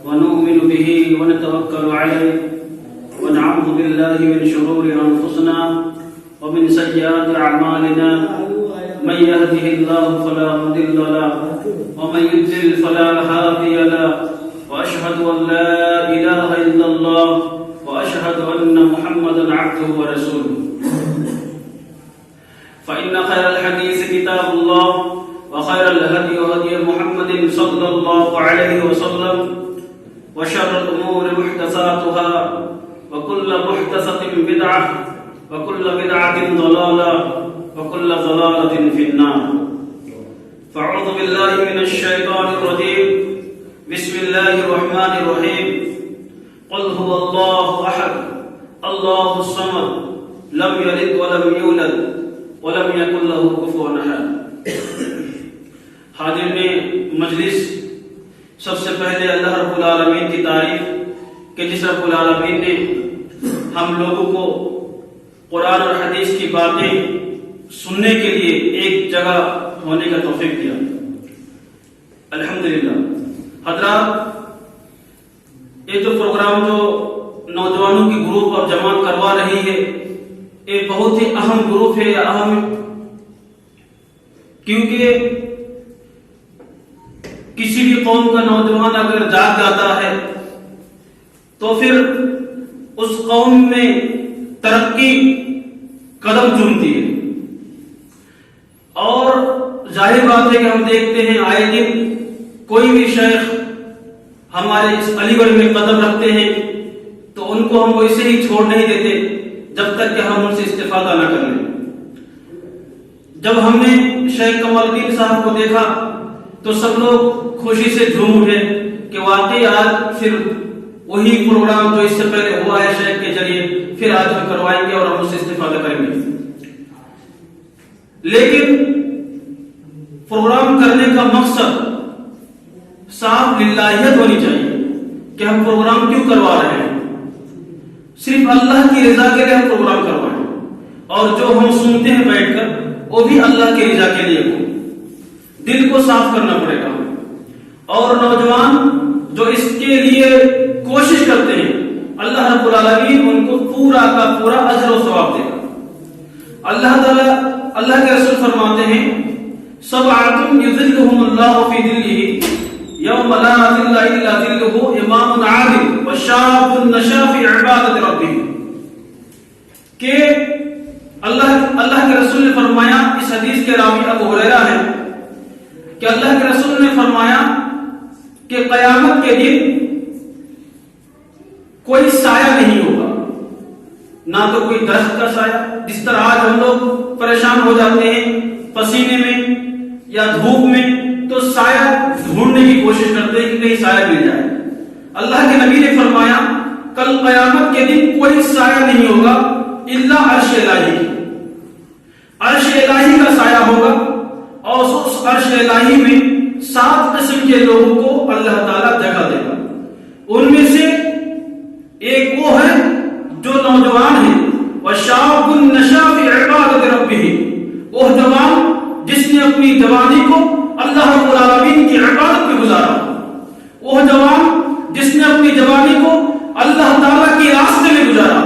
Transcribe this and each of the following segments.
ونؤمن به ونتوكل عليه ونعوذ بالله من شرور أنفسنا ومن سيئات أعمالنا من يهده الله فلا مضل له ومن يضلل فلا هادي له وأشهد أن لا إله إلا الله وأشهد أن محمدا عبده ورسوله فإن خير الحديث كتاب الله وخير الهدي هدي محمد صلى الله عليه وسلم وشر الأمور محدثاتها وكل محدثة بدعة وكل بدعة ضلالة وكل ضلالة في النار فأعوذ بالله من الشيطان الرجيم بسم الله الرحمن الرحيم قل هو الله أحد الله الصمد لم يلد ولم يولد ولم يكن له كفوا أحد. حاضرین مجلس، سب سے پہلے اللہ رب العالمین کی تعریف کہ جس رب العالمین نے ہم لوگوں کو قرآن اور حدیث کی باتیں سننے کے لیے ایک جگہ ہونے کا توفیق دیا. الحمدللہ. حضرات، یہ جو پروگرام جو نوجوانوں کی گروپ اور جماعت کروا رہی ہے، یہ بہت ہی اہم گروپ ہے. اہم کیونکہ کسی بھی قوم کا نوجوان اگر جاگ جاتا ہے تو پھر اس قوم میں ترقی قدم چومتی ہے. اور ظاہر بات ہے کہ ہم دیکھتے ہیں آئے دن کوئی بھی شیخ ہمارے اس علی گڑھ میں قدم رکھتے ہیں تو ان کو ہم ویسے ہی چھوڑ نہیں دیتے جب تک کہ ہم ان سے استفادہ نہ کر لیں. جب ہم نے شیخ کمال الدین صاحب کو دیکھا تو سب لوگ خوشی سے جھوم اٹھے کہ واقعی آج پھر وہی پروگرام جو اس سے پہلے ہوا ہے شیخ کے ذریعے پھر آج ہم کروائیں گے اور ہم اس سے استفادہ کریں گے. لیکن پروگرام کرنے کا مقصد صاف للہیت ہونی چاہیے کہ ہم پروگرام کیوں کروا رہے ہیں. صرف اللہ کی رضا کے لیے ہم پروگرام کروائیں اور جو ہم سنتے ہیں بیٹھ کر وہ بھی اللہ کی رضا کے لیے ہو. دل کو صاف کرنا پڑے گا. اور نوجوان جو اس کے لیے کوشش کرتے ہیں اللہ رب العالمین ان کو پورا کا پورا اجر و ثواب دے گا. اللہ تعالی اللہ کے رسول فرماتے ہیں سبعۃ یظلھم اللہ فی ظلہ یوم لا ظل الا ظلہ امام عادل وشاب نشا فی عبادۃ ربہ. کہ اللہ کے رسول نے فرمایا، اس حدیث کے راوی ابو ہریرہ ہے کہ اللہ کے رسول نے فرمایا کہ قیامت کے دن کوئی سایہ نہیں ہوگا، نہ تو کوئی درخت کا سایہ. جس طرح آج ہم لوگ پریشان ہو جاتے ہیں پسینے میں یا دھوپ میں تو سایہ ڈھونڈنے کی کوشش کرتے ہیں کہ کہیں سایہ مل جائے. اللہ کے نبی نے فرمایا کل قیامت کے دن کوئی سایہ نہیں ہوگا الا عرش الہی. عرش الہی کا سایہ ہوگا اور اس عرش الہی میں 7 قسم کے لوگوں کو اللہ تعالیٰ جگہ دے گا. ان میں سے ایک وہ ہے جو نوجوان ہے وشاب نشا فی عبادۃ ربہ، وہ جوان جس نے اپنی جوانی کو اللہ رب العالمین کی عبادت میں گزارا، وہ جوان جس نے اپنی جوانی کو اللہ تعالیٰ کی راستے میں گزارا،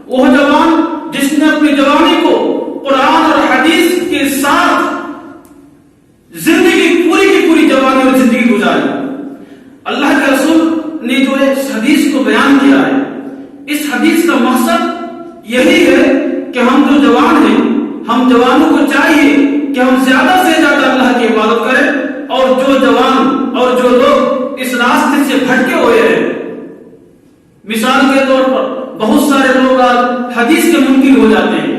وہ جوان جس نے اپنی جوانی کو قرآن اور حدیث کے ساتھ زندگی پوری کی پوری جوانی اور زندگی گزاری. اللہ کے رسول نے جو اس حدیث کو بیان کیا ہے، اس حدیث کا مقصد یہی ہے کہ ہم جو جوان ہیں، ہم جوانوں کو چاہیے کہ ہم زیادہ سے زیادہ اللہ کی عبادت کریں. اور جو جوان اور جو لوگ اس راستے سے بھٹکے ہوئے ہیں، مثال کے طور پر بہت سارے لوگ حدیث کے منکر ہو جاتے ہیں.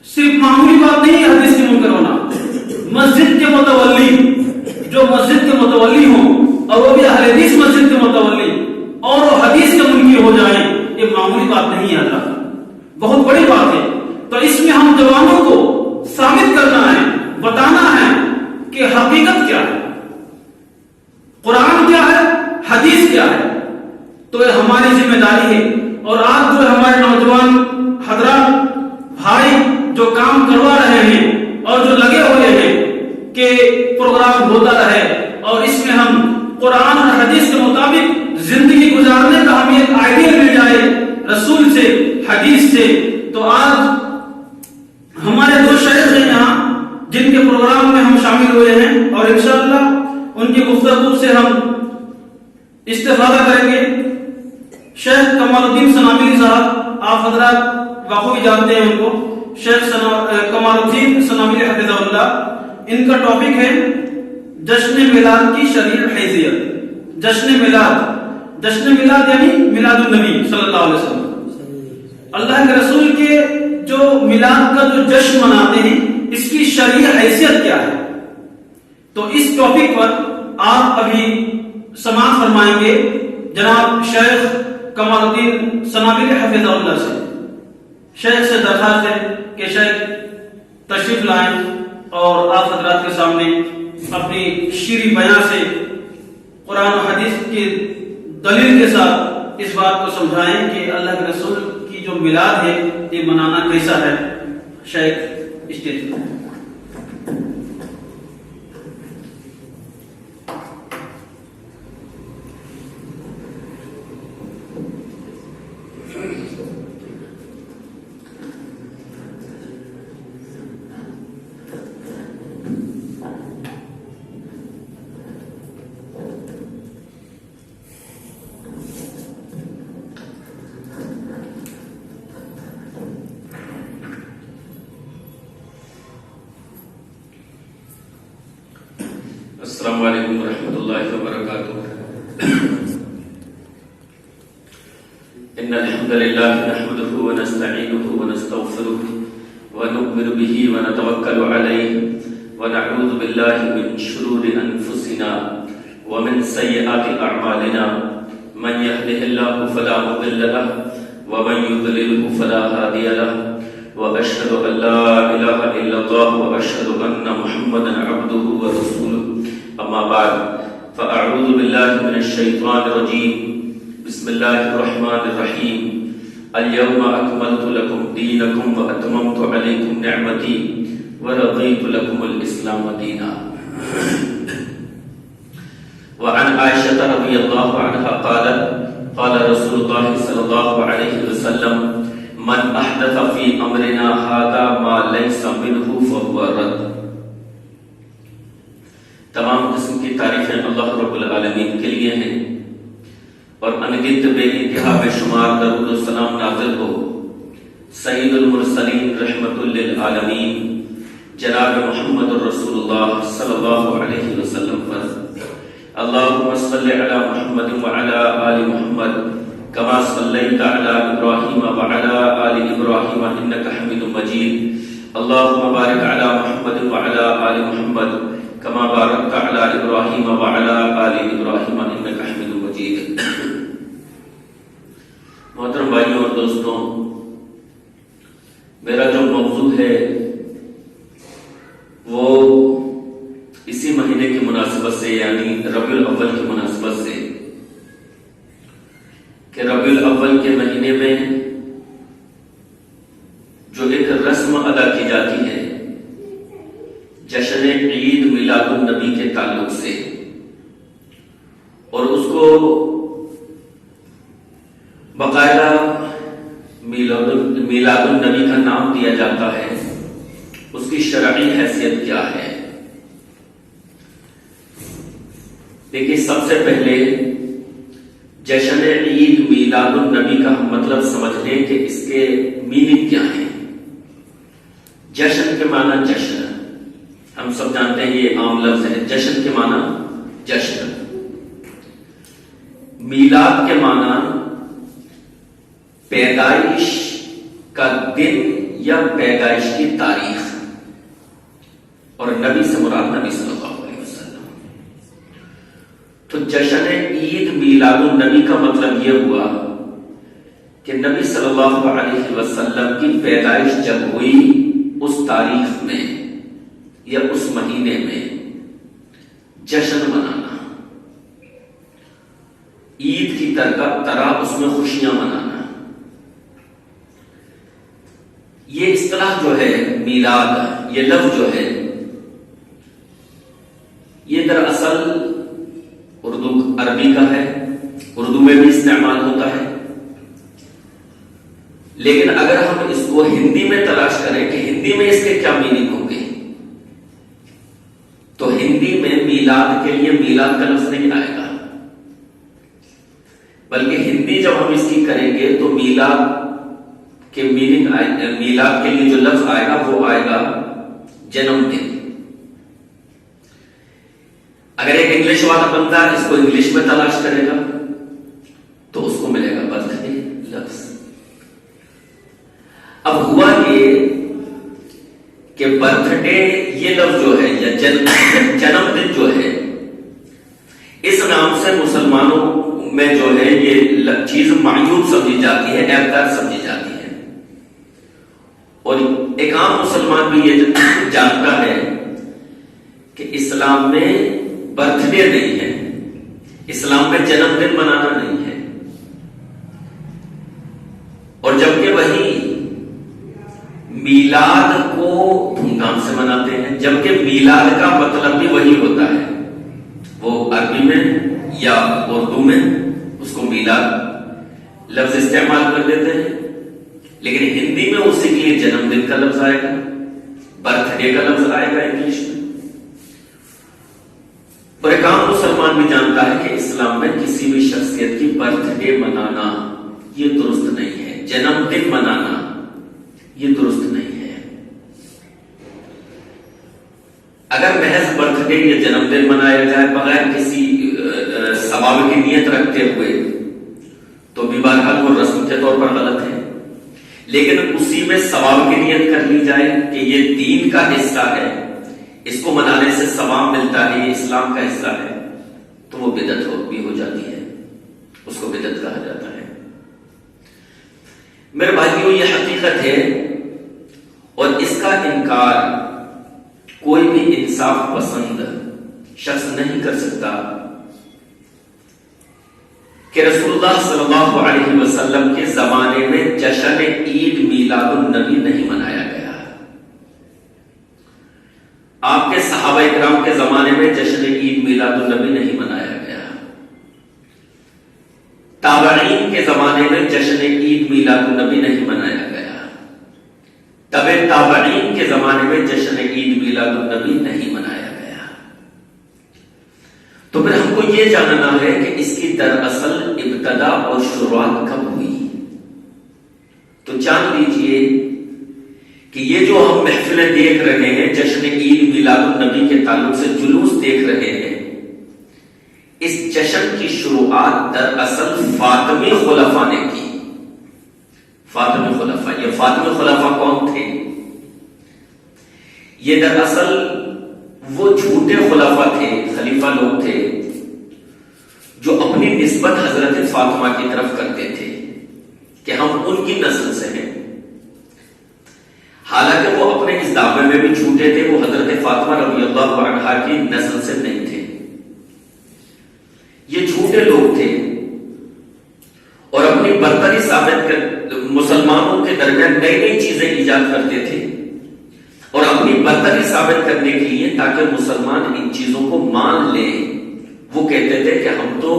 صرف معمولی بات نہیں ہے حدیث کے منکر ہونا. مسجد کے متولی، جو مسجد کے متولی ہوں اور وہ بھی اہل حدیث مسجد کے متولی اور وہ حدیث کے منکر ہو جائیں، یہ معمولی بات نہیں ہے، اللہ بہت بڑی بات ہے. تو اس میں ہم جوانوں کو ثابت کرنا ہے، بتانا ہے کہ حقیقت کیا ہے، قرآن کیا ہے، حدیث کیا ہے. تو یہ ہماری ذمہ داری ہے. اور آج جو ہمارے نوجوان حضرات بھائی جو کام کروا رہے ہیں اور جو لگے ہوئے ہیں کہ پروگرام ہوتا رہے اور اس میں ہم قرآن اور حدیث کے مطابق زندگی گزارنے کا ہمیں ایک آئیڈیا مل جائے رسول سے، حدیث سے، تو آج ہمارے دو شیخ ہیں یہاں جن کے پروگرام میں ہم شامل ہوئے ہیں، اور انشاءاللہ ان کی گفتگو سے ہم استفادہ کریں گے۔ شیخ کمال الدین ثنابیلی صاحب، آپ حضرات بخوبی جانتے ہیں ان کو، شیخ کمال الدین ثنابیلی حفظہ اللہ، ان کا ٹاپک ہے جشن میلاد کی شرعی حیثیت۔ جشن میلاد یعنی میلاد النبی صلی اللہ علیہ وسلم، اللہ کے رسول کے جو میلاد کا جو جشن مناتے ہیں اس کی شرعی حیثیت کیا ہے، تو اس ٹاپک پر آپ ابھی سماعت فرمائیں گے جناب شیخ کمال الدین ثنابیلی حفظہ اللہ سے۔ شیخ سے درخواست ہے کہ شیخ تشریف لائیں اور آپ حضرات کے سامنے اپنی شیریں بیان سے قرآن و حدیث کی دلیل کے ساتھ اس بات کو سمجھائیں کہ اللہ کے رسول کی جو میلاد ہے یہ منانا کیسا ہے۔ شیخ اسٹیج پر۔ السلام علیکم ورحمۃ اللہ وبرکاتہ۔ ان الحمد للہ نحمده ونستعینه ونستغفره ونؤمن به ونتوکل علیہ ونعوذ باللہ من شرور انفسنا ومن سیئات اعمالنا، من يهده الله فلا مضل له ومن يضلله فلا هادی له، واشهد ان لا اله الا الله واشهد ان محمدا عبده ورسوله، اما بعد فاعوذ باللہ من الشیطان الرجیم، بسم اللہ الرحمن الرحیم، اليوم اکملت لکم دینکم واتممت علیکم نعمتی ورضیت لکم الاسلام دینا۔ وعن عائشة رضی اللہ عنہا قالت قال رسول اللہ صلی اللہ علیہ وسلم من احدث فی امرنا هذا ما لیس منہ فهو رد۔ تمام قسم کی تعریفیں اللہ رب العالمین کے لیے ہیں، اور انگنت بے انتہا بے شمار درود و سلام نازل ہو سید المرسلین رحمت للعالمین جناب محمد رسول اللہ صلی اللہ علیہ وسلم پر۔ اللہم صلی علی محمد وعلی آل محمد کما صلیت علی ابراہیم وعلی آل ابراہیم انک حمید مجید۔ اللہم بارک علی محمد وعلی آل محمد کما بارکت علی ابراہیم وعلی آل ابراہیم انک حمید مجید۔ محترم بھائیوں اور دوستوں، میرا جو موضوع ہے وہ اسی مہینے کی مناسبت سے، یعنی ربیع الاول کی مناسبت سے، کہ ربیع الاول کے مہینے میں جو ایک رسم ادا کی جاتی ہے جشن عید میلاد النبی کے تعلق سے، اور اس کو باقاعدہ میلاد النبی کا نام دیا جاتا ہے، اس کی شرعی حیثیت کیا ہے؟ دیکھیے، سب سے پہلے جشن عید میلاد النبی کا ہم مطلب سمجھ لیں کہ اس کے میننگ کیا ہے۔ جشن کے معنی جشن، ہم سب جانتے ہیں یہ عام لفظ ہے، جشن کے معنی جشن۔ میلاد کے معنی پیدائش کا دن یا پیدائش کی تاریخ، اور نبی سے مراد نبی صلی اللہ علیہ وسلم۔ تو جشن عید میلاد النبی کا مطلب یہ ہوا کہ نبی صلی اللہ علیہ وسلم کی پیدائش جب ہوئی اس تاریخ میں یا اس مہینے میں جشن منانا، عید کی طرح اس میں خوشیاں منانا۔ یہ اصطلاح جو ہے میلاد، یہ لفظ جو ہے یہ دراصل اردو ہے، اردو میں بھی استعمال ہوتا ہے، لیکن اگر ہم اس کو ہندی میں تلاش کریں کہ ہندی میں اس کے کیا میننگ ہوں گے، تو ہندی میں میلاد کے لیے میلاد کا لفظ نہیں آئے گا، بلکہ ہندی جب ہم اس کی کریں گے تو میلاد کے میننگ میلاد کے لیے جو لفظ آئے گا وہ آئے گا جنم دن۔ اگر ایک انگلش والا بندہ اس کو انگلش میں تلاش کرے گا تو اس کو ملے گا برتھ ڈے لفظ۔ اب ہوا یہ کہ برتھ ڈے یہ لفظ جو ہے یا جنم دن جو ہے، اس نام سے مسلمانوں میں جو ہے یہ چیز معیوب سمجھی جاتی ہے، عیبدار سمجھی جاتی ہے، اور ایک عام مسلمان بھی یہ جانتا ہے کہ اسلام میں برتھ ڈے نہیں ہے، اسلام میں جنم دن منانا نہیں ہے، اور جبکہ وہی میلاد کو دھوم دھام سے مناتے ہیں، جبکہ میلاد کا مطلب بھی وہی ہوتا ہے، وہ عربی میں یا اردو میں اس کو میلاد لفظ استعمال کر دیتے ہیں، لیکن ہندی میں اسی کے لیے جنم دن کا لفظ آئے گا، برتھ ڈے کا لفظ آئے گا انگلش میں۔ اور ایک عام مسلمان بھی جانتا ہے کہ اسلام میں کسی بھی شخصیت کی برتھ ڈے منانا یہ درست نہیں ہے، جنم دن منانا یہ درست نہیں ہے۔ اگر محض برتھ ڈے یا جنم دن منایا جائے بغیر کسی ثواب کی نیت رکھتے ہوئے تو بھی بہرحال وہ رسم کے طور پر غلط ہے، لیکن اسی میں ثواب کی نیت کر لی جائے کہ یہ دین کا حصہ ہے، اس کو منانے سے ثواب ملتا ہے، یہ اسلام کا حصہ ہے، تو وہ بدعت بھی ہو جاتی ہے، اس کو بدعت کہا جاتا ہے۔ میرے بھائیوں، یہ حقیقت ہے اور اس کا انکار کوئی بھی انصاف پسند شخص نہیں کر سکتا کہ رسول اللہ صلی اللہ علیہ وسلم کے زمانے میں جشن عید میلاد النبی نہیں منایا گیا۔ آپ کے صحابہ اکرام کے زمانے میں جشن عید میلاد النبی نہیں منایا گیا، تابعین کے زمانے میں جشن عید میلاد النبی نہیں منایا گیا، تبع تابعین کے زمانے میں جشن عید میلاد النبی نہیں منایا گیا۔ تو پھر ہم کو یہ جاننا ہے کہ اس کی دراصل ابتدا اور شروعات کب ہوئی۔ تو جان لیجئے کہ یہ جو ہم محفلیں دیکھ رہے ہیں، جشن عید میلاد النبی کے تعلق سے جلوس دیکھ رہے ہیں، اس جشن کی شروعات دراصل فاطمی خلفاء نے کی۔ فاطمی خلفاء، یہ فاطمی خلفاء کون تھے؟ یہ دراصل وہ جھوٹے خلفاء تھے، خلیفہ لوگ تھے جو اپنی نسبت حضرت فاطمہ کی طرف کرتے تھے کہ ہم ان کی نسل سے ہیں، حالانکہ وہ اپنے اس دعوے میں بھی جھوٹے تھے، وہ حضرت فاطمہ رضی اللہ عنہا کی نسل سے نہیں تھے۔ یہ جھوٹے لوگ تھے اور اپنی برتری ثابت کر مسلمانوں کے درمیان نئی نئی چیزیں ایجاد کرتے تھے، اور اپنی برتری ثابت کرنے کے لیے تاکہ مسلمان ان چیزوں کو مان لیں، وہ کہتے تھے کہ ہم تو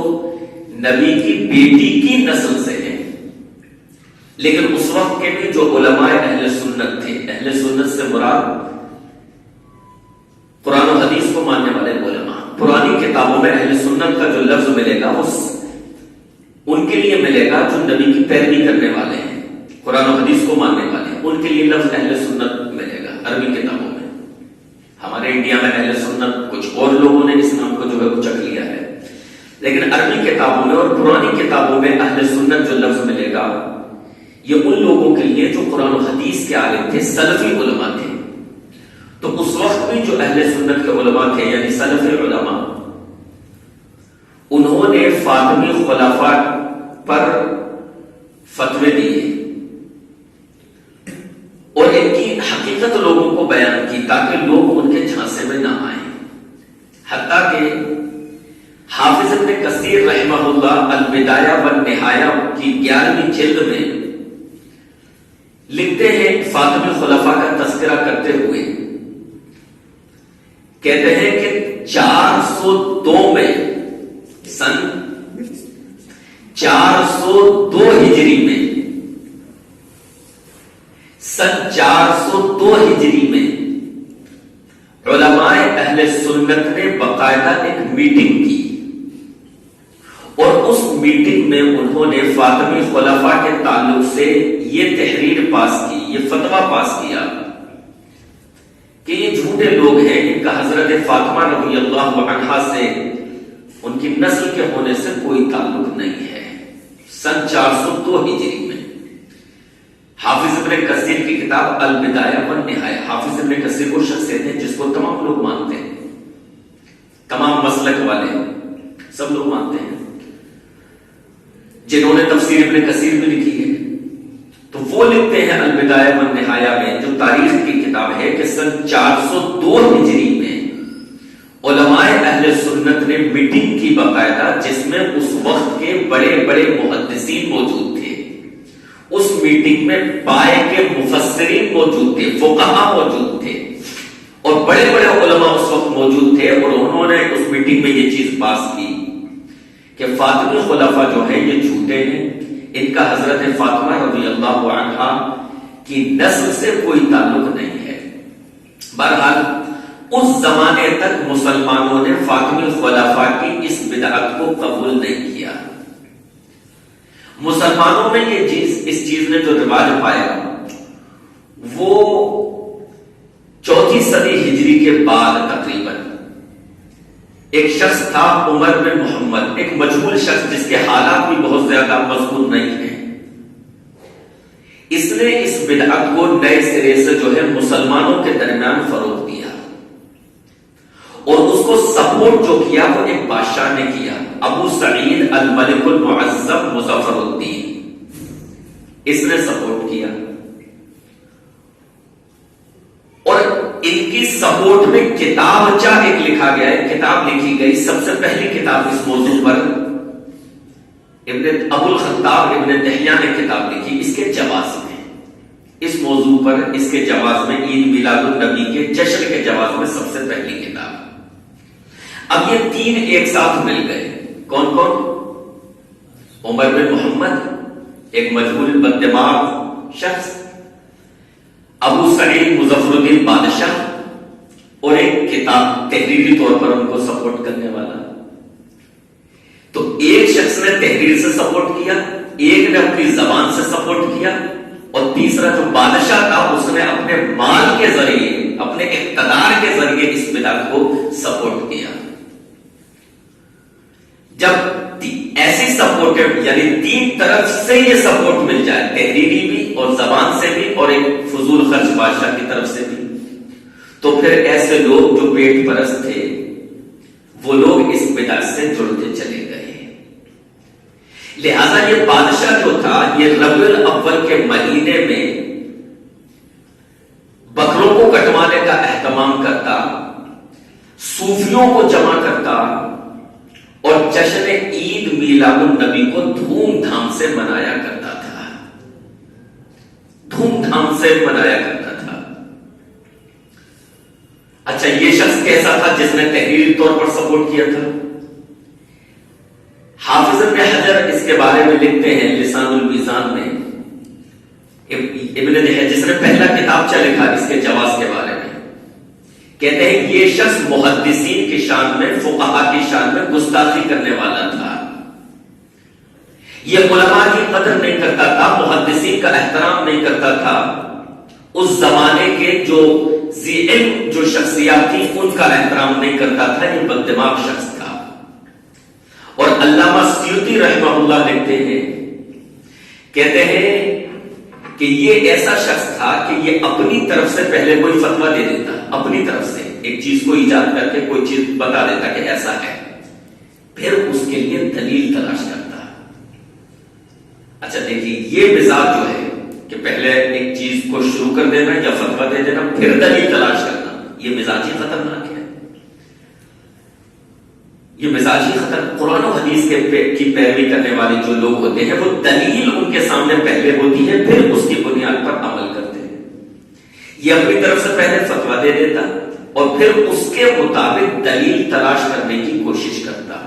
نبی کی بیٹی کی نسل سے ہیں۔ لیکن اس وقت کے بھی جو علماء اہل سنت تھے، اہل سنت سے مراد قرآن و حدیث کو ماننے والے علماء، پرانی کتابوں میں اہل سنت کا جو لفظ ملے گا وہ ان کے لیے ملے گا جو نبی کی پیروی کرنے والے ہیں، قرآن و حدیث کو ماننے والے ہیں، ان کے لیے لفظ اہل سنت ملے گا عربی کتابوں میں۔ ہمارے انڈیا میں اہل سنت کچھ اور لوگوں نے اس نام کو جو ہے اچک لیا ہے، لیکن عربی کتابوں میں اور پرانی کتابوں میں اہل سنت جو لفظ ملے گا یہ ان لوگوں کے لیے جو قرآن و حدیث کے عالم تھے، سلفی علماء تھے۔ تو اس وقت بھی جو اہل سنت کے علماء تھے یعنی سلفی علماء، انہوں نے فاطمی خلفاء پر فتوے دیے اور ان کی حقیقت لوگوں کو بیان کی تاکہ لوگ ان کے جھانسے میں نہ آئیں۔ حتیٰ کہ حافظ ابن کثیر رحمہ اللہ البدایہ والنہایہ کی 11ویں جلد میں لکھتے ہیں فاطمی خلفاء کا تذکرہ کرتے ہوئے، کہتے ہیں کہ 402 میں سن 402 ہجری میں، سن 402 ہجری میں علماء اہل سنت نے باقاعدہ ایک میٹنگ کی، اور اس میٹنگ میں انہوں نے فاطمی خلفاء کے تعلق سے یہ تحریر پاس کی، یہ فتویٰ پاس کیا کہ یہ جھوٹے لوگ ہیں، ان کا حضرت فاطمہ رضی اللہ عنہا سے، ان کی نسل کے ہونے سے کوئی تعلق نہیں ہے۔ سن 402 ہجری میں حافظ ابن کثیر کی کتاب البدایہ والنہایہ، حافظ ابن کثیر وہ شخصیت ہے جس کو تمام لوگ مانتے ہیں، تمام مسلک والے سب لوگ مانتے ہیں، جنہوں نے تفسیر ابن کثیر میں لکھی ہے۔ تو وہ لکھتے ہیں البدایہ والنہایہ میں، جو تاریخ کی کتاب ہے، کہ سن 402 ہجری میں علماء اہل سنت نے میٹنگ کی باقاعدہ، جس میں اس وقت کے بڑے بڑے محدثین موجود تھے، اس میٹنگ میں پائے کے مفسرین موجود تھے، فقہاء موجود تھے، اور بڑے بڑے علماء اس وقت موجود تھے، اور انہوں نے اس میٹنگ میں یہ چیز پاس کی کہ فاطمی خلفاء جو ہیں یہ جھوٹے ہیں، ان کا حضرت فاطمہ رضی اللہ عنہا کی نسل سے کوئی تعلق نہیں ہے۔ بہرحال اس زمانے تک مسلمانوں نے فاطمی خلفاء کی اس بدعت کو قبول نہیں کیا۔ مسلمانوں میں اس چیز نے جو رواج پایا وہ 4 صدی ہجری کے بعد تقریباً ایک شخص تھا عمر بن محمد، ایک مجہول شخص جس کے حالات بھی بہت زیادہ مذکور نہیں ہیں۔ اس نے اس بدعت کو نئے سرے سے جو ہے مسلمانوں کے درمیان فروغ دیا، اور اس کو سپورٹ جو کیا وہ ایک بادشاہ نے کیا، ابو سعید الملک المعظم مظفر الدین، اس نے سپورٹ کیا، اور ان کی سپورٹ میں کتاب ایک لکھا گیا ہے، کتاب لکھی گئی، سب سے پہلی کتاب اس موضوع پر ابو الخطاب ابن دہیہ نے کتاب لکھی اس کے جواز میں، اس موضوع پر، اس کے جواز میں، عید میلاد النبی کے جشن کے جواز میں سب سے پہلی کتاب۔ اب یہ 3 ایک ساتھ مل گئے، کون کون؟ عمر بن محمد، ایک مجہول بددماغ شخص، ابو سعید مظفر الدین بادشاہ، اور ایک کتاب تحریری طور پر ان کو سپورٹ کرنے والا۔ تو ایک شخص نے تحریر سے سپورٹ کیا، ایک نے اپنی زبان سے سپورٹ کیا، اور تیسرا جو بادشاہ تھا اس نے اپنے مال کے ذریعے، اپنے اقتدار کے ذریعے اس بدعت کو سپورٹ کیا۔ جب ایسی سپورٹ، یعنی 3 طرف سے یہ سپورٹ مل جائے، تحریری بھی اور زبان سے بھی اور ایک فضول خرچ بادشاہ کی طرف سے بھی، تو پھر ایسے لوگ جو پیٹ پرست تھے وہ لوگ اس بدعت سے جڑتے چلے گئے۔ لہذا یہ بادشاہ جو تھا یہ ربیع الاول کے مہینے میں بکروں کو کٹوانے کا اہتمام کرتا، صوفیوں کو جمع کرتا، اور جشن عید میلاد النبی کو دھوم دھام سے منایا کرتا تھا، دھوم دھام سے منایا کرتا تھا۔ اچھا، یہ شخص کیسا تھا جس نے تحریری طور پر سپورٹ کیا تھا؟ حافظ ابن حجر اس کے بارے میں لکھتے ہیں لسان المیزان میں، ابن دہیہ جس نے پہلا کتابچہ لکھا اس کے جواز کے بارے میں، کہتے ہیں یہ شخص محدثین کی شان میں، فقہاء کی شان میں گستاخی کرنے والا تھا، یہ علماء کی قدر نہیں کرتا تھا، محدثین کا احترام نہیں کرتا تھا، اس زمانے کے جو ذی علم جو شخصیات تھی ان کا احترام نہیں کرتا تھا، یہ بددماغ شخص تھا۔ اور علامہ سیوطی رحمہ اللہ لکھتے ہیں، کہتے ہیں کہ یہ ایسا شخص تھا کہ یہ اپنی طرف سے پہلے کوئی فتویٰ دے دیتا، اپنی طرف سے ایک چیز کو ایجاد کر کے کوئی چیز بتا دیتا کہ ایسا ہے، پھر اس کے لیے دلیل تلاش کرتا۔ اچھا دیکھیے، یہ مزاج جو ہے کہ پہلے ایک چیز کو شروع کر دینا یا فتویٰ دے دینا پھر دلیل تلاش کرنا، یہ مزاج ہی خطرناک ہے، یہ مزاج ہی قرآن و حدیث کی پیروی کرنے والے جو لوگ ہوتے ہیں وہ دلیل ان کے سامنے پہلے ہوتی ہے، پھر اس کی بنیاد پر عمل کرتے ہیں۔ یہ اپنی طرف سے پہلے فتویٰ دے دیتا اور پھر اس کے مطابق دلیل تلاش کرنے کی کوشش کرتا،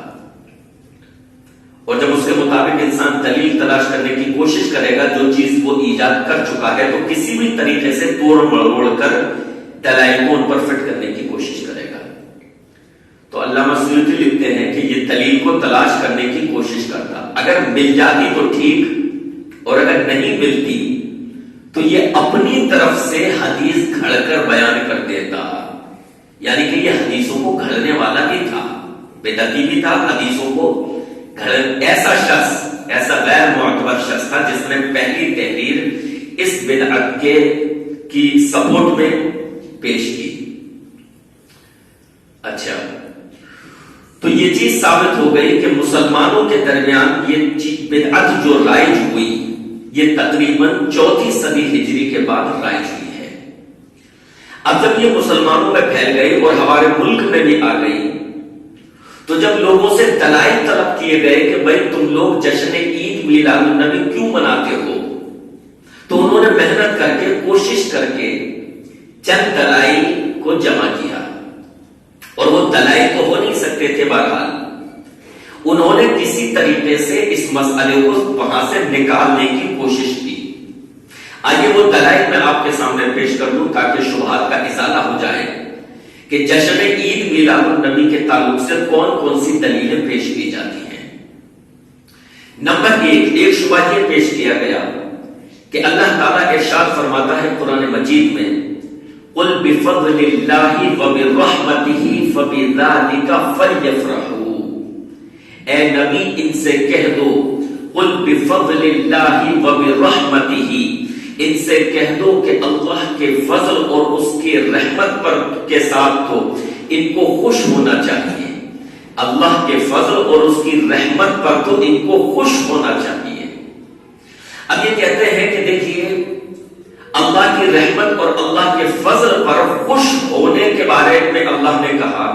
اور جب اس کے مطابق انسان دلیل تلاش کرنے کی کوشش کرے گا جو چیز وہ ایجاد کر چکا ہے تو کسی بھی طریقے سے توڑ مروڑ کر دلائل کو ان پر فٹ کرنے کی کوشش کرے گا. تو علامہ سیوطی لکھتے ہیں کہ یہ دلیل کو تلاش کرنے کی کوشش کرتا, اگر مل جاتی تو ٹھیک, اور اگر نہیں ملتی تو یہ اپنی طرف سے حدیث گھڑ کر بیان کر دیتا. یعنی کہ یہ حدیثوں کو گھڑنے والا بھی تھا, بدعتی بھی تھا, حدیثوں کو ایسا شخص, ایسا غیر معتبر شخص تھا جس نے پہلی تحریر اس بدعت کی سپورٹ میں پیش کی. اچھا, تو یہ چیز ثابت ہو گئی کہ مسلمانوں کے درمیان یہ بدعت جو رائج ہوئی یہ تقریباً 4 صدی ہجری کے بعد رائج ہوئی ہے. اب جب یہ مسلمانوں میں پھیل گئی اور ہمارے ملک میں بھی آ گئی تو جب لوگوں سے دلائل طلب کیے گئے کہ بھائی تم لوگ جشن عید میلاد النبی کیوں مناتے ہو, تو انہوں نے محنت کر کے کوشش کر کے چند دلائل کو جمع کیا, اور وہ دلائل تو ہو نہیں سکتے تھے. بہرحال انہوں نے کسی طریقے سے اس مسئلے کو وہاں سے نکالنے کی کوشش کی. آئیے وہ دلائل میں آپ کے سامنے پیش کر دوں تاکہ شبہات کا ازالہ ہو جائے کہ جشن عید میلاد النبی کے تعلق سے کون کون سی دلیلیں پیش کی جاتی ہیں. نمبر 1, ایک شبہ یہ پیش کیا گیا کہ اللہ تعالیٰ ارشاد فرماتا ہے قرآن مجید میں, قُلْ بِفَضْلِ اللَّهِ وَبِرَحْمَتِهِ فَبِذَلِكَ فَلْيَفْرَحُوا. اے نبی ان سے کہہ دو, قُلْ بِفَضْلِ اللَّهِ وَبِرَحْمَتِهِ, ان سے کہہ دو کہ اللہ کے فضل اور اس کی رحمت پر کے ساتھ تو ان کو خوش ہونا چاہیے. اللہ کے فضل اور اس کی رحمت پر تو ان کو خوش ہونا چاہیے. اب یہ کہتے ہیں کہ دیکھیے اللہ کی رحمت اور اللہ کے فضل پر خوش ہونے کے بارے میں اللہ نے کہا,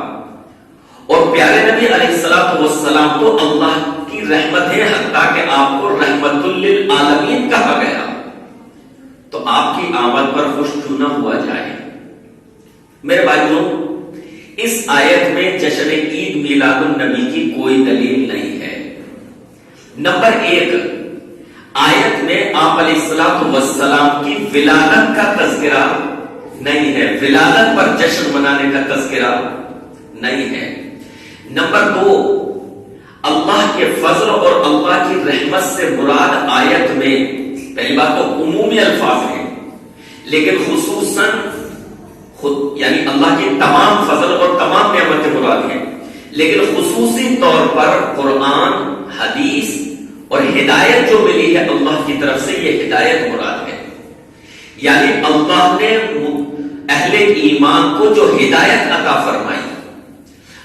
اور پیارے نبی علیہ الصلوۃ والسلام تو اللہ کی رحمت ہے, حتیٰ کہ آپ کو رحمت للعالمین کہا گیا. تو آپ کی آمد پر خوش کیوں نہ ہوا جائے. میرے بھائیوں, اس آیت میں جشن عید میلاد النبی کی کوئی دلیل نہیں ہے. نمبر 1, آیت میں آپ علیہ الصلوۃ والسلام کی ولادت کا تذکرہ نہیں ہے, ولادت پر جشن منانے کا تذکرہ نہیں ہے. نمبر 2, اللہ کے فضل اور اللہ کی رحمت سے مراد آیت میں پہلی بات تو عمومی الفاظ ہیں, لیکن خصوصاً یعنی اللہ کی تمام فضل اور تمام نعمتیں مراد ہیں, لیکن خصوصی طور پر قرآن, حدیث اور ہدایت جو ملی ہے اللہ کی طرف سے, یہ ہدایت مراد ہے. یعنی اللہ نے اہل ایمان کو جو ہدایت عطا فرمائی,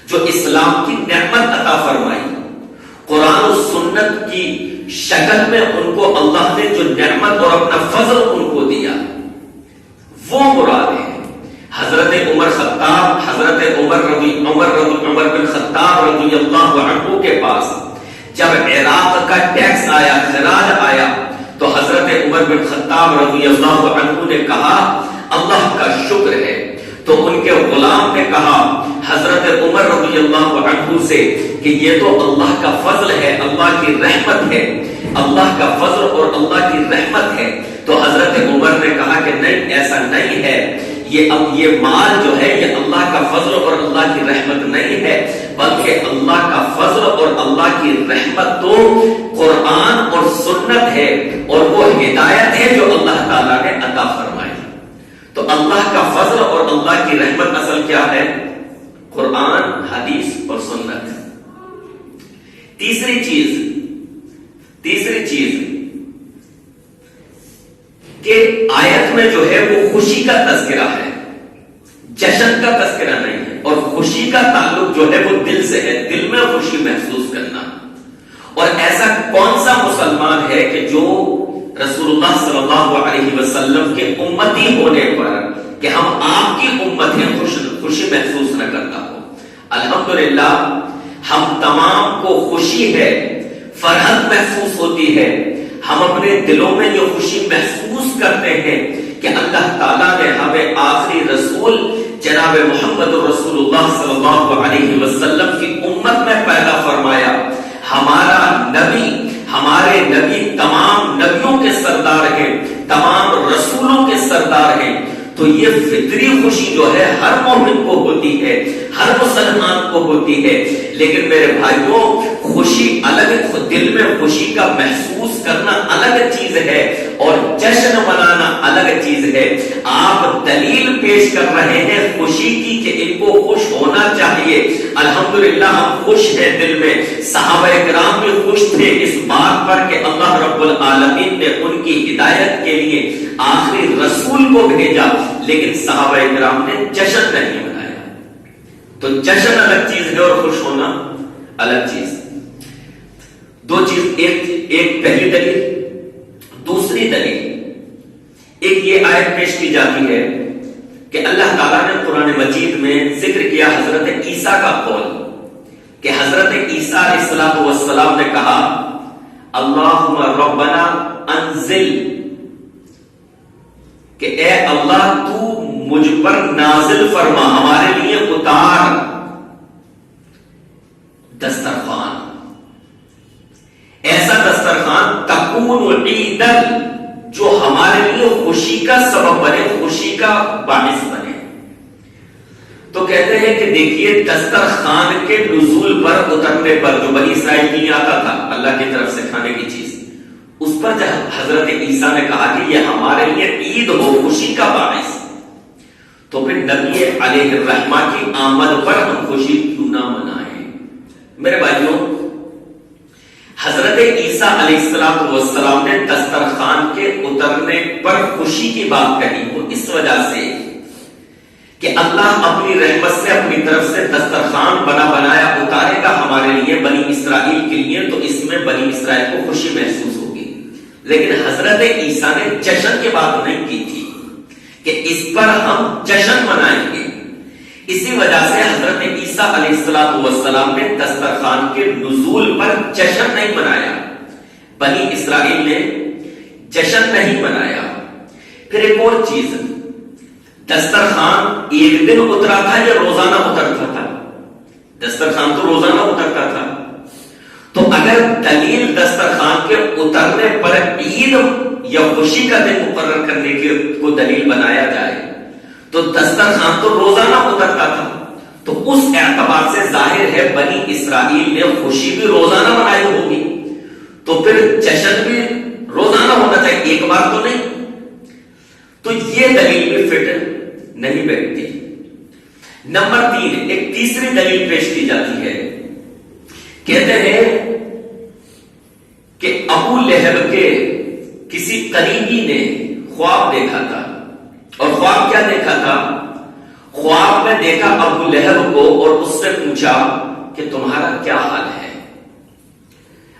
جو اسلام کی نعمت عطا فرمائی, قرآن و سنت کی شکل میں ان کو اللہ نے جو نعمت اور اپنا فضل ان کو دیا وہ مراد ہے. حضرت عمر خطاب, حضرت عمر بن خطاب رضی اللہ عنہ کے پاس جب عراق کا ٹیکس آیا, خراج آیا, تو حضرت عمر بن خطاب رضی اللہ عنہ نے کہا اللہ کا شکر ہے. تو ان کے غلام نے کہا حضرت عمر رضی اللہ عنہ سے کہ یہ تو اللہ کا فضل ہے, اللہ کی رحمت ہے, اللہ کا فضل اور اللہ کی رحمت ہے. تو حضرت عمر نے کہا کہ نہیں, ایسا نہیں ہے, یہ مال جو ہے یہ اللہ کا فضل اور اللہ کی رحمت نہیں ہے, بلکہ اللہ کا فضل اور اللہ کی رحمت تو قرآن اور سنت ہے, اور وہ ہدایت ہے جو اللہ تعالیٰ نے عطا فرمائی. تو اللہ کا فضل اور اللہ کی رحمت اصل کیا ہے؟ قرآن, حدیث اور سنت. تیسری چیز کہ آیت میں جو ہے وہ خوشی کا تذکرہ ہے, جشن کا تذکرہ نہیں ہے, اور خوشی کا تعلق جو ہے وہ دل سے ہے, دل میں خوشی محسوس کرنا. اور ایسا کون سا مسلمان ہے کہ جو رسول اللہ صلی اللہ علیہ وسلم کے امتی ہونے پر کہ ہم آپ کی امت ہیں خوشی محسوس نہ کرتا ہو؟ الحمدللہ ہم تمام کو خوشی ہے, فرحت محسوس ہوتی ہے. ہم اپنے دلوں میں جو خوشی محسوس کرتے ہیں کہ اللہ تعالیٰ نے ہمیں آخری رسول جناب محمد رسول اللہ صلی اللہ علیہ وسلم کی امت میں پیدا فرمایا. ہمارا نبی ہمارے حوصلدار ہیں، تو یہ فطری خوشی جو ہے ہر مومن کو ہوتی ہے، ہر مسلمان کو ہوتی ہے۔ لیکن میرے بھائیوں، خوشی الگ، دل میں خوشی کا محسوس کرنا الگ چیز ہے اور جشن منانا الگ چیز ہے۔ آپ دلیل پیش کر رہے ہیں خوشی کی کہ ان کو خوش ہونا چاہیے، الحمدللہ ہم خوش ہیں دل میں۔ صحابہ کرام بھی خوش تھے اس بات پر کہ اللہ رب العالمین نے ان کی ہدایت کے لیے آخری رسول کو بھیجا، لیکن صحابہ کرام نے جشن نہیں منایا۔ تو جشن الگ چیز ہے اور خوش ہونا الگ چیز۔ دو چیز، ایک پہلی دلیل، دوسری دلیل ایک یہ آیت پیش کی جاتی ہے کہ اللہ تعالیٰ نے قرآن مجید میں ذکر کیا حضرت عیسیٰ کا قول کہ حضرت عیسیٰ علیہ السلام نے کہا اللہم ربنا انزل، کہ اے اللہ تو مجھ پر نازل فرما، ہمارے لیے اتار دسترخوان، ایسا دسترخوان تکون عیدن جو ہمارے لیے خوشی کا سبب بنے، خوشی کا باعث بنے۔ تو کہتے ہیں کہ دیکھیے دسترخوان کے نزول پر، اترنے پر، جو بنی اسرائیل کے لیے آتا تھا اللہ کی طرف سے کھانے کی چیز، اس پر جب حضرت عیسیٰ نے کہا کہ یہ ہمارے لیے عید ہو، خوشی کا باعث، تو پھر نبی علیہ الرحمہ کی آمد پر ہم خوشی کیوں نہ منائیں؟ میرے بھائیوں، حضرت عیسیٰ علیہ السلام نے دسترخوان کے اترنے پر خوشی کی بات کہی، وہ اس وجہ سے کہ اللہ اپنی رحمت سے اپنی طرف سے دسترخوان بنایا اتارے گا ہمارے لیے، بنی اسرائیل کے لیے، تو اس میں بنی اسرائیل کو خوشی محسوس ہوگی۔ لیکن حضرت عیسیٰ نے جشن کی بات نہیں کی تھی کہ اس پر ہم جشن منائیں گے۔ اسی وجہ سے حضرت عیسیٰ علیہ السلام نے دسترخوان کے نزول پر جشن نہیں منایا، بنی اسرائیل نے جشن نہیں منایا۔ پھر ایک اور چیز، دسترخوان ایک دن اترا تھا یا روزانہ اترتا تھا؟ دسترخوان تو روزانہ اترتا تھا۔ تو اگر دلیل دسترخوان کے اترنے پر عید یا خوشی کا دن مقرر کرنے کو دلیل بنایا جائے تو دسترخوان تو روزانہ اترتا تھا، تو اس اعتبار سے ظاہر ہے بنی اسرائیل نے خوشی بھی روزانہ منائی ہوگی، تو پھر جشن بھی روزانہ ہونا چاہیے، ایک بار تو نہیں۔ تو یہ دلیل بھی فٹ نہیں بیٹھتی۔ نمبر 3، ایک تیسری دلیل پیش کی جاتی ہے، کہتے ہیں کہ ابو لہب کے کسی قریبی نے خواب دیکھا تھا، اور خواب کیا دیکھا تھا؟ خواب میں دیکھا ابو لہب کو اور اس سے پوچھا کہ تمہارا کیا حال ہے؟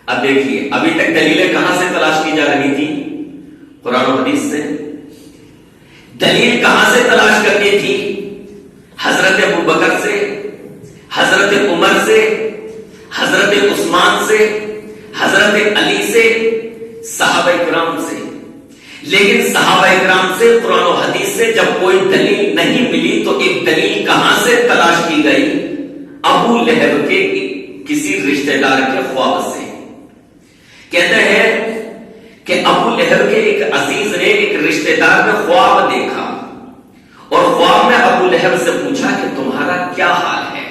اب دیکھیے، ابھی تک دلیلیں کہاں سے تلاش کی جا رہی تھی؟ قرآن و حدیث سے۔ دلیل کہاں سے تلاش کرنی تھی؟ حضرت ابو بکر سے، حضرت عمر سے، حضرت عثمان سے، حضرت علی سے، صحابہ کرام سے۔ لیکن صحابہ کرام سے، قرآن و حدیث سے جب کوئی دلیل نہیں ملی تو ایک دلیل کہاں سے تلاش کی گئی؟ ابو لہب کے کسی رشتہ دار کے خواب سے۔ کہتے ہیں کہ ابو لہب کے ایک عزیز نے ایک رشتہ دار میں خواب دیکھا، اور خواب میں ابو لہب سے پوچھا کہ تمہارا کیا حال ہے؟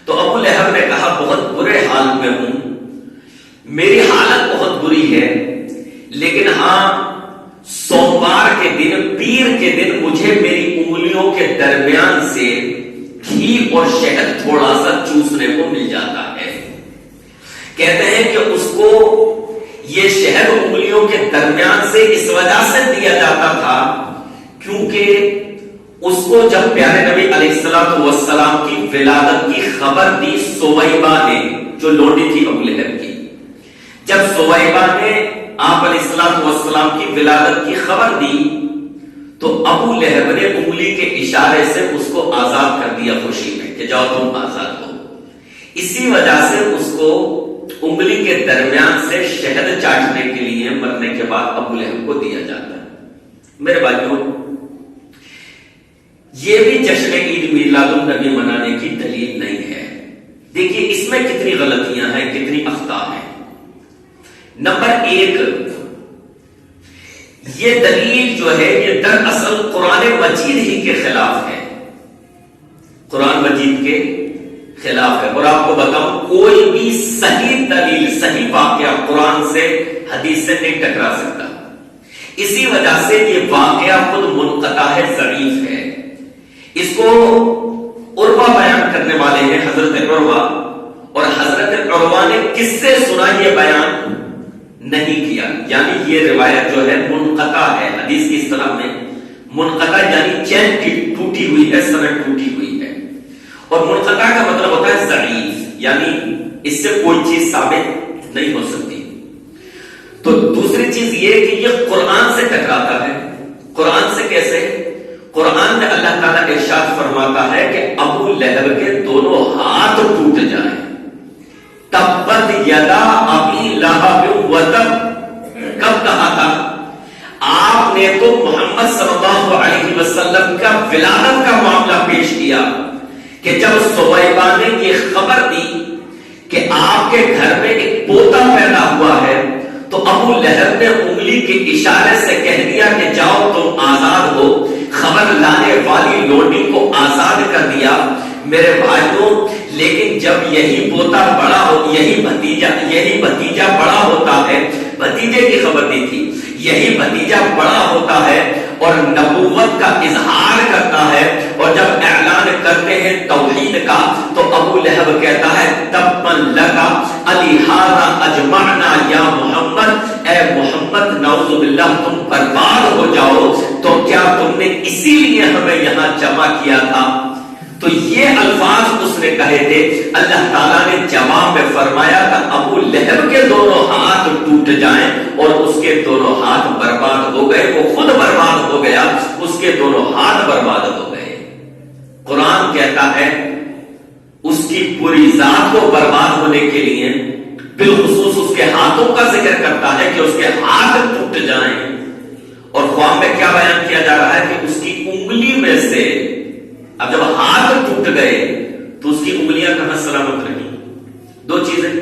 تو ابو لہب نے کہا بہت برے حال میں ہوں، میری حالت بہت بری ہے، لیکن ہاں سوموار کے دن، پیر کے دن مجھے میری انگلیوں کے درمیان سے گھی اور شہد تھوڑا سا چوسنے کو مل جاتا ہے۔ کہتے ہیں کہ اس کو یہ شہد انگلیوں کے درمیان سے اس وجہ سے دیا جاتا تھا کیونکہ اس کو جب پیارے نبی علیہ السلام کی ولادت کی خبر دی سویبہ نے، جو لونڈی تھی ابو لہب کی، جب سویبہ نے آپ علیہ السلام کی ولادت کی خبر دی تو ابو لہب نے انگلی کے اشارے سے اس کو آزاد کر دیا خوشی میں کہ جاؤ تم آزاد ہو۔ اسی وجہ سے اس کو انگلی کے درمیان سے شہد چاٹنے کے لیے مرنے کے بعد ابو لہب کو دیا جاتا ہے۔ میرے بھائیوں، یہ بھی جشن عید میلاد النبی منانے کی دلیل نہیں ہے۔ دیکھیے اس میں کتنی غلطیاں ہیں، کتنی اخطاء ہیں۔ نمبر 1، یہ دلیل جو ہے یہ دراصل قرآن مجید ہی کے خلاف ہے، قرآن مجید کے خلاف ہے۔ اور آپ کو بتاؤں کوئی بھی صحیح دلیل، صحیح واقعہ قرآن سے حدیث سے نہیں ٹکرا سکتا۔ اسی وجہ سے یہ واقعہ خود منقطع ہے، ضعیف ہے۔ اس کو عروہ بیان کرنے والے ہیں، حضرت عروہ، اور حضرت عروہ نے کس سے سنا یہ بیان نہیں کیا، یعنی یہ روایت جو ہے منقطع ہے، حدیث کی اصطلاح میں منقطع یعنی چین کی ٹوٹی ہوئی ہے، سند ٹوٹی ہوئی ہے۔ اور منقطع کا مطلب ہوتا ہے ضعیف، یعنی اس سے کوئی چیز ثابت نہیں ہو سکتی۔ تو دوسری چیز یہ کہ یہ قرآن سے ٹکراتا ہے۔ قرآن سے کیسے؟ قرآن میں اللہ تعالیٰ ارشاد فرماتا ہے کہ ابو لہب کے دونوں ہاتھ ٹوٹ جائیں، تبت یدا ابی لہب وتب۔ کب کہا تھا؟ آپ نے تو محمد صلی اللہ علیہ وسلم کا ولادت کا معاملہ پیش کیا کہ جب سویبہ نے یہ خبر دی کہ آپ کے گھر میں ایک پوتا پیدا ہوا ہے، تو ابو لہب نے انگلی کے اشارے سے کہہ دیا کہ جاؤ تم آزاد ہو، خبر لانے والی لونڈی کو آزاد کر دیا۔ میرے بھائیوں، لیکن جب یہی پوتا بڑا ہو، یہی بھتیجا بڑا ہوتا ہے، بھتیجے کی خبر دی تھی، یہی بھتیجا بڑا ہوتا ہے اور نبوت کا اظہار کرتا ہے، اور جب اعلان کرتے ہیں توحید کا، تو ابو لہب کہتا ہے تبًا لک الہٰذا اجمعنا یا محمد، اے محمد نعوذ باللہ تم برباد ہو جاؤ، تو کیا تم نے اسی لیے ہمیں یہاں جمع کیا تھا؟ تو یہ الفاظ اس نے کہے تھے۔ اللہ تعالیٰ نے جواب میں فرمایا تھا ابو لہب کے دونوں ہاتھ ٹوٹ جائیں، اور اس کے دونوں ہاتھ برباد ہو گئے، وہ خود برباد ہو گیا، اس کے دونوں ہاتھ برباد ہو گئے۔ قرآن کہتا ہے اس کی پوری ذات کو برباد ہونے کے لیے بالخصوص اس کے ہاتھوں کا ذکر کرتا ہے کہ اس کے ہاتھ ٹوٹ جائیں، اور خواب میں کیا بیان کیا جا رہا ہے کہ اس کی انگلی میں سے، اب جب ہاتھ ٹوٹ گئے تو اس کی انگلیاں کہاں سلامت رہی؟ دو چیزیں۔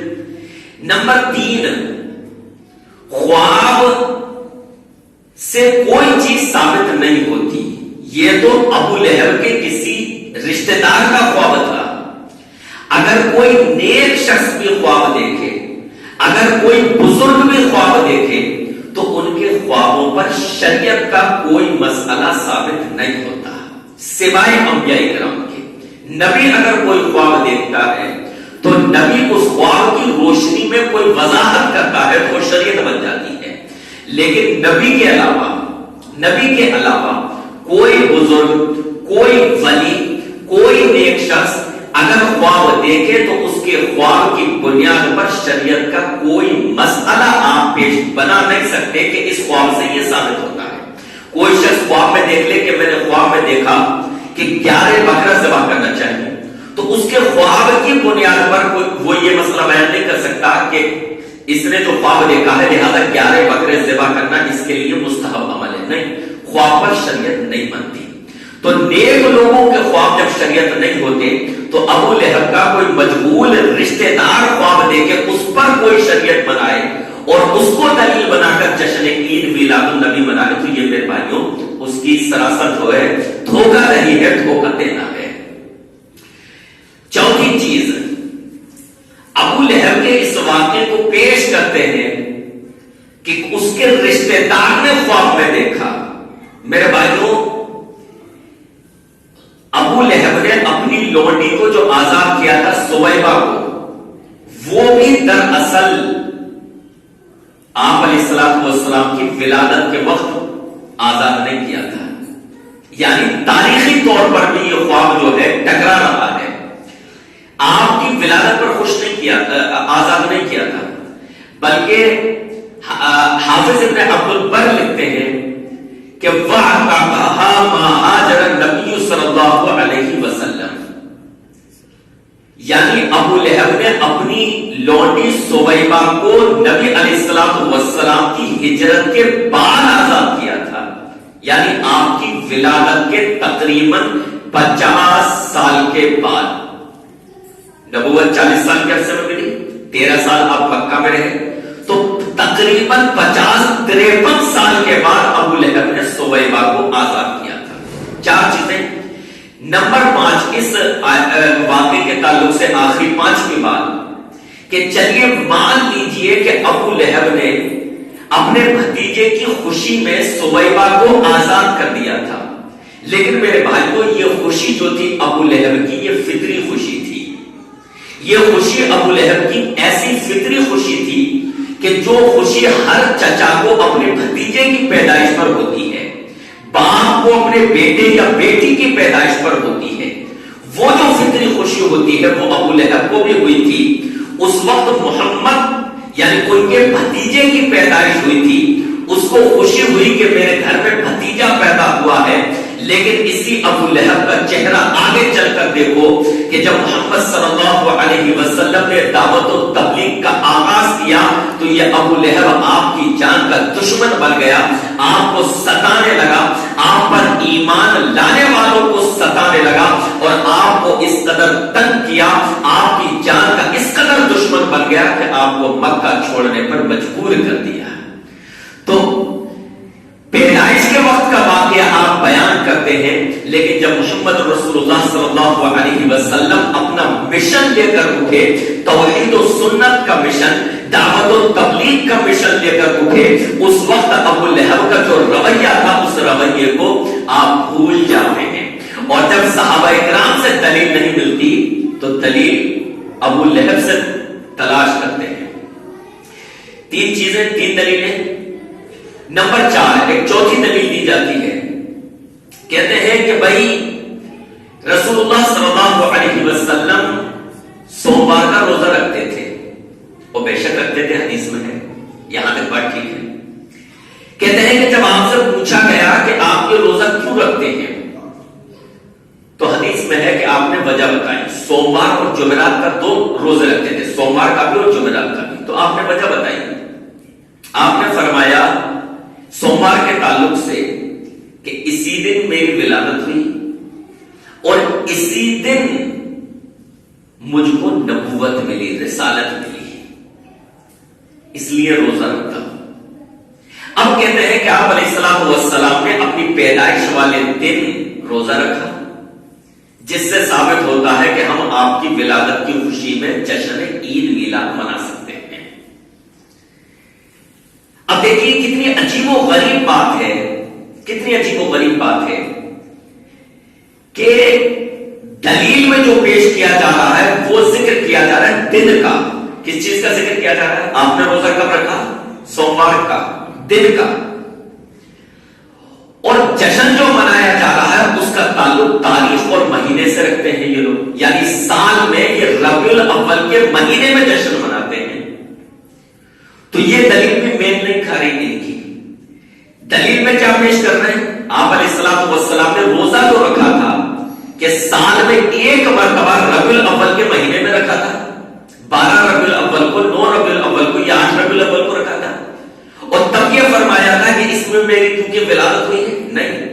نمبر 3، خواب سے کوئی چیز ثابت نہیں ہوتی۔ یہ تو ابو لہب کے کسی رشتہ دار کا خواب تھا۔ اگر کوئی نیک شخص بھی خواب دیکھے، اگر کوئی بزرگ بھی خواب دیکھے، تو ان کے خوابوں پر شریعت کا کوئی مسئلہ ثابت نہیں ہوتا سوائے انبیاء کرام کے۔ نبی اگر کوئی خواب دیکھتا ہے تو نبی اس خواب کی روشنی میں کوئی وضاحت کرتا ہے تو وہ شریعت بن جاتی ہے۔ لیکن نبی کے علاوہ کوئی بزرگ، کوئی ولی، کوئی نیک شخص اگر خواب دیکھے تو اس کے خواب کی بنیاد پر شریعت کا کوئی مسئلہ آپ پیش بنا نہیں سکتے کہ اس خواب سے یہ ثابت ہوتا ہے۔ کوئی شخص خواب میں دیکھ لے کہ میں نے خواب میں دیکھا کہ 11 بکرا ذبح کرنا چاہیے، تو اس کے خواب کی بنیاد پر وہ یہ مسئلہ بیان نہیں کر سکتا کہ اس نے جو خواب دیکھا ہے لہذا 11 بکرے ذبح کرنا اس کے لیے مستحب عمل ہے۔ نہیں، خواب پر شریعت نہیں بنتی۔ تو نیک لوگوں کے خواب جب شریعت نہیں ہوتے تو ابو لہب کا کوئی مجہول رشتہ دار خواب دیکھے اس پر کوئی شریعت بنائے اور اس کو دلیل بنا کر جشن عید میلاد النبی منائے، تو یہ میرے بھائیوں اس کی سراسر جو ہے دھوکہ نہیں ہے، دھوکہ دینا ہے۔ چوتھی چیز، ابو لہب کے اس واقعے کو پیش کرتے ہیں کہ اس کے رشتہ دار نے خواب میں دیکھا۔ میرے بھائیوں، ابو لہب نے اپنی لونڈی کو جو آزاد کیا تھا سویبہ کو، وہ بھی دراصل آپ علیہ السلام کی ولادت کے وقت آزاد نہیں کیا تھا۔ یعنی تاریخی طور پر بھی یہ خواب جو ہے ٹکرا رہا ہے۔ آپ کی ولادت پر خوش نہیں کیا، آزاد نہیں کیا تھا، بلکہ حافظ ابن عبد البر لکھتے ہیں کہ وَعَقَبَهَا مَا هَاجَرَ النَّبِيُّ صلی اللہ علیہ وسلم، یعنی ابو لہب نے اپنی لونڈی سویبہ کو نبی علیہ السلام کی ہجرت کے بعد آزاد کیا تھا، یعنی آپ کی ولادت کے تقریباً 50 سال کے بعد۔ نبوت 40 سال کے عرصے میں ملی، 13 سال آپ مکہ میں رہے، تو تقریباً 50-53 سال کے بعد ابو سویبہ کو آزاد کیا تھا. 4 چیزیں. نمبر 5 اس واقعے کے تعلق سے آخری 5ویں بات کہ چلیے مان لیجئے کہ ابو لہب نے اپنے بھتیجے کی خوشی میں سویبہ کو آزاد کر دیا تھا، لیکن میرے بھائی کو یہ خوشی جو تھی ابو لہب کی یہ فطری خوشی تھی. یہ خوشی ابو لہب کی ایسی فطری خوشی تھی کہ جو خوشی ہر چچا کو اپنے بھتیجے کی پیدائش پر ہوتی ہے، باپ کو اپنے بیٹے یا بیٹی کی پیدائش پر ہوتی ہے، وہ جو فطری خوشی ہوتی ہے وہ ابو لہب کو بھی ہوئی تھی. اس وقت محمد یعنی ان کے بھتیجے کی پیدائش ہوئی تھی، اس کو خوشی ہوئی کہ میرے گھر میں بھتیجا پیدا ہوا ہے. لیکن اسی ابو لہب کا چہرہ آگے چل کر دیکھو کہ جب محمد صلی اللہ علیہ وسلم نے دعوت و تبلیغ کا آغاز کیا تو یہ ابو لہب آپ کی جان کا دشمن بن گیا، آپ کو ستانے لگا، آپ پر ایمان لانے والوں کو ستانے لگا اور آپ کو اس قدر تنگ کیا، آپ کی جان کا اس قدر دشمن بن گیا کہ آپ کو مکہ چھوڑنے پر مجبور کر دیا. تو پیدائش کے وقت کا واقعہ آپ بیان کرتے ہیں، لیکن جب محمد رسول اللہ صلی اللہ علیہ وسلم اپنا مشن لے کر اٹھے، توحید و سنت کا مشن، دعوت و تبلیغ کا مشن لے کر اٹھے، اس وقت ابو لہب کا جو رویہ تھا اس رویے کو آپ بھول جاتے ہیں. اور جب صحابہ اکرام سے دلیل نہیں ملتی تو دلیل ابو لہب سے تلاش کرتے ہیں. 3 چیزیں، 3 دلیلیں. نمبر 4 ایک چوتھی دلیل دی جاتی ہے، کہتے ہیں کہ بھائی رسول اللہ صلی اللہ علیہ وسلم سوموار کا روزہ رکھتے تھے، وہ بے شک رکھتے تھے، حدیث میں ہے، یہاں تک بات ٹھیک ہے. کہتے ہیں کہ جب آپ سے پوچھا گیا کہ آپ یہ روزہ کیوں رکھتے ہیں تو حدیث میں ہے کہ آپ نے وجہ بتائی. سوموار اور جمعرات کا 2 روزے رکھتے تھے، سوموار کا بھی اور جمعرات کا بھی. تو آپ نے وجہ بتائی. آپ نے فرمایا سوموار کے تعلق سے کہ اسی دن میری ولادت ہوئی اور اسی دن مجھ کو نبوت ملی، رسالت ملی، اس لیے روزہ رکھتا ہوں. اب کہتے ہیں کہ آپ علیہ السلام نے اپنی پیدائش والے دن روزہ رکھا، جس سے ثابت ہوتا ہے کہ ہم آپ کی ولادت کی خوشی میں جشن عید میلاد منا سکتے ہیں. اب دیکھیے کتنی عجیب و غریب بات ہے، کتنی عجیب و غریب بات ہے کہ دلیل میں جو پیش کیا جا رہا ہے وہ ذکر کیا جا رہا ہے دن کا. کس چیز کا ذکر کیا جا رہا ہے؟ آپ نے روزہ کب رکھا؟ سوموار کا، دن کا. اور جشن جو منایا جا رہا ہے اس کا تعلق تاریخ اور مہینے سے رکھتے ہیں یہ لوگ، یعنی سال میں یہ ربیع الاول کے مہینے میں جشن مناتے ہیں. تو یہ دلیل بھی میل نہیں کھا رہی ان کی. دلیل میں کیا پیش کر رہے ہیں؟ آپ علیہ السلام نے روزہ جو رکھا تھا کہ سال میں ایک مرتبہ ربیع الاول کے مہینے میں رکھا تھا، 12 ربیع الاول کو، 9 ربیع الاول کو یا 8 ربیع الاول کو رکھا تھا. اور تب یہ فرمایا تھا کہ اس میں میری کیونکہ ولادت ہوئی ہے؟ نہیں،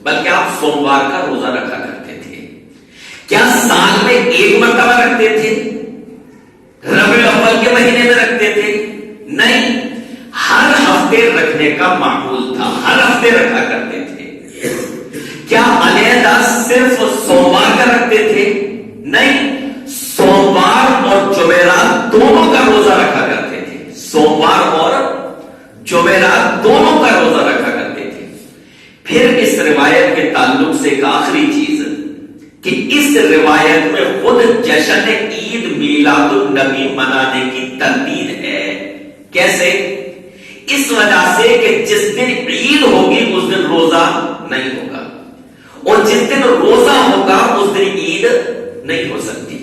بلکہ آپ سوموار کا روزہ رکھا کرتے تھے. کیا سال میں ایک مرتبہ رکھتے تھے؟ ربیع الاول کے مہینے میں رکھتے تھے؟ نہیں، ہر ہفتے رکھنے کا معمول تھا، ہر ہفتے رکھا کرتے تھے. کیا علیحدہ صرف سوموار کا رکھتے تھے؟ نہیں، سوموار اور جمعرات دونوں کا روزہ رکھا کرتے تھے. سوموار اور جمعرات دونوں کا روزہ رکھا کرتے تھے. پھر اس روایت کے تعلق سے ایک آخری چیز کہ اس روایت میں خود جشن عید میلاد النبی منانے کی تردید ہے. کیسے؟ اس وجہ سے کہ جس دن عید ہوگی اس دن روزہ نہیں ہوگا، اور جس دن روزہ ہوگا اس دن عید نہیں ہو سکتی.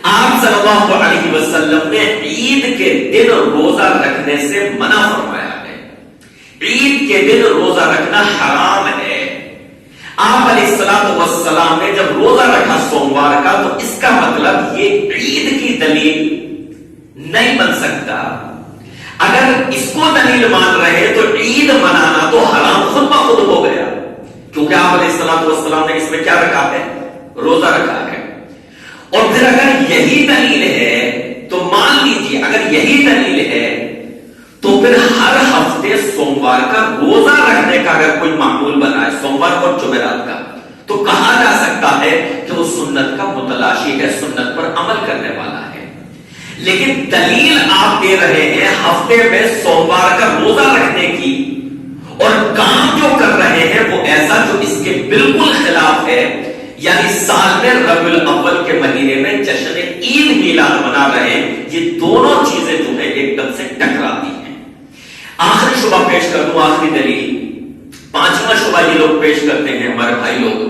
آپ صلی اللہ علیہ وسلم نے عید کے دن روزہ رکھنے سے منع فرمایا ہے. عید کے دن روزہ رکھنا حرام ہے. آپ علیہ السلام نے جب روزہ رکھا سوموار کا تو اس کا مطلب یہ عید کی دلیل نہیں بن سکتا. اگر اس کو دلیل مان رہے تو عید منانا تو حرام خود بخود ہو گیا، کیونکہ آپ علیہ السلام نے اس میں کیا رکھا ہے؟ روزہ رکھا ہے. اور پھر اگر یہی دلیل ہے تو مان لیجیے، اگر یہی دلیل ہے تو پھر ہر ہفتے سے سوموار کا روزہ رکھنے کا اگر کوئی معمول بنا ہے، سوموار اور جمعرات کا، تو کہا جا سکتا ہے کہ وہ سنت کا متلاشی ہے، سنت پر عمل کرنے والا ہے۔ لیکن دلیل آپ دے رہے ہیں ہفتے میں سوموار کا روزہ رکھنے کی، اور کام جو کر رہے ہیں وہ ایسا جو اس کے بالکل خلاف ہے، یعنی سال میں ربیع الاول کے مہینے میں جشن عید میلاد منا رہے ہیں۔ یہ دونوں چیزیں جو ہیں ایک دم سے ٹکراتی ہیں۔ آخری شبہ پیش کر دوں، آخری دلیل، پانچواں شبہ یہ لوگ پیش کرتے ہیں، ہمارے بھائی لوگ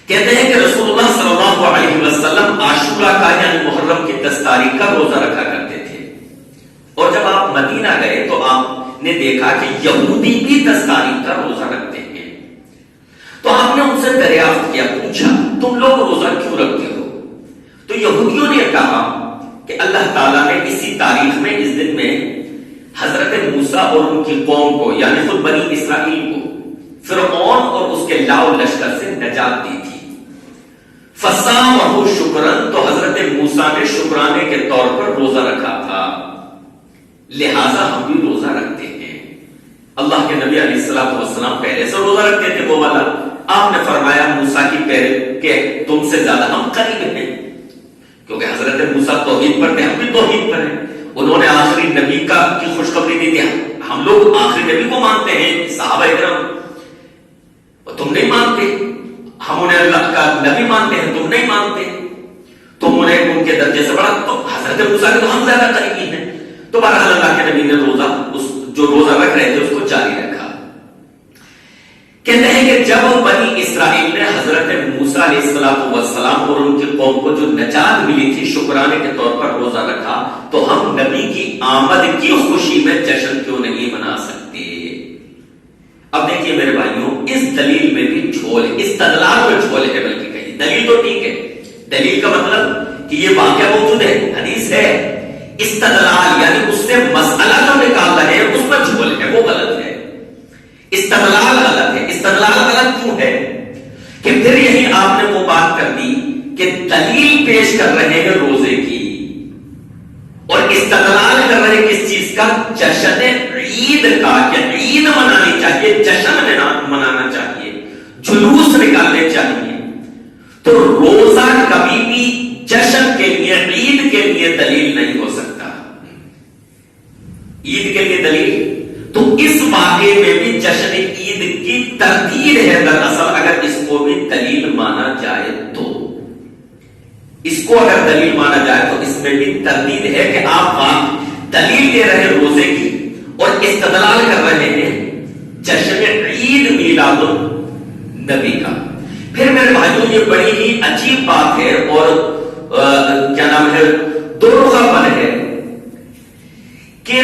کہتے ہیں کہ رسول اللہ صلی اللہ علیہ وسلم عاشورہ کا یعنی محرم کی 10 تاریخ کا روزہ رکھا کرتے تھے، اور جب آپ مدینہ گئے تو آپ نے دیکھا کہ یہودی بھی 10 تاریخ کا روزہ رکھتے ہیں۔ تو آپ نے ان سے دریافت کیا، پوچھا تم لوگ روزہ کیوں رکھتے ہو؟ تو یہودیوں نے کہا کہ اللہ تعالیٰ نے اسی تاریخ میں، اس دن میں حضرت موسیٰ اور ان کی قوم کو یعنی خود بنی اسرائیل کو فرعون اور اس کے لاؤ لشکر سے نجات دی تھی۔ فصامہ شکرن، تو حضرت موسیٰ نے شکرانے کے طور پر روزہ رکھا تھا، لہذا ہم بھی روزہ رکھتے ہیں۔ اللہ کے نبی علیہ الصلوۃ والسلام پہلے سے روزہ رکھتے تھے وہ والا، آپ نے فرمایا موسیٰ کی پہلے کہ تم سے زیادہ ہم قریب ہیں، کیونکہ حضرت موسیٰ توحید پر تھے، ہم بھی توحید پر ہیں۔ انہوں نے آخری نبی کی خوشخبری دی تھی، ہم لوگ آخری نبی کو مانتے ہیں، صحابہ اکرام، تم نہیں مانتے، ہم انہیں اللہ کا نبی مانتے ہیں، تم نہیں مانتے، تم انہیں ان کے درجے سے بڑا، تو حضرت موسیٰ کے تو ہم زیادہ قریبی ہیں۔ تو بہرحال اللہ کے نبی نے روزہ، جو روزہ رکھ رہے تھے اس کو جاری رکھا۔ کہتے ہیں کہ جب بنی اسرائیل نے حضرت موسیٰ علیہ السلام اور ان کی قوم کو جو نجات ملی تھی شکرانے کے طور پر روزہ رکھا، تو ہم نبی کی آمد کی خوشی میں جشن کیوں نہیں منا سکتے؟ اب دیکھیے میرے بھائیوں، اس دلیل میں بھی جھول ہے، استدلال میں جھول ہے، بلکہ کہیں دلیل تو ٹھیک ہے، دلیل کا مطلب کہ یہ واقعہ موجود ہے، حدیث ہے، استدلال یعنی اس سے مسئلہ جو نکال رہے ہیں اس میں جھول ہے، وہ غلط ہے، استدلال غلط ہے۔ استدلال غلط کیوں ہے کہ پھر یہی آپ نے وہ بات کر دی کہ دلیل پیش کر رہے ہیں روزے کی، اور استدلال کر رہے ہیں کس چیز کا؟ جشن عید کا، کہ عید منانی چاہیے، جشن منانا چاہیے، جلوس نکالنے چاہیے۔ تو روزہ کبھی بھی جشن کے لیے، عید کے لیے دلیل نہیں ہو سکتا۔ عید کے لیے دلیل تو اس واقعے میں بھی جشن عید کی تردید ہے دراصل، اگر اس کو بھی دلیل مانا جائے تو، اس کو اگر دلیل مانا جائے تو اس میں بھی تردید ہے کہ آپ دلیل دے رہے ہیں روزے کی اور استدلال کر رہے ہیں جشن عید میلاد النبی کا۔ پھر میرے بھائیوں یہ بڑی ہی عجیب بات ہے اور کیا نام ہے، دو رخا پن ہے کہ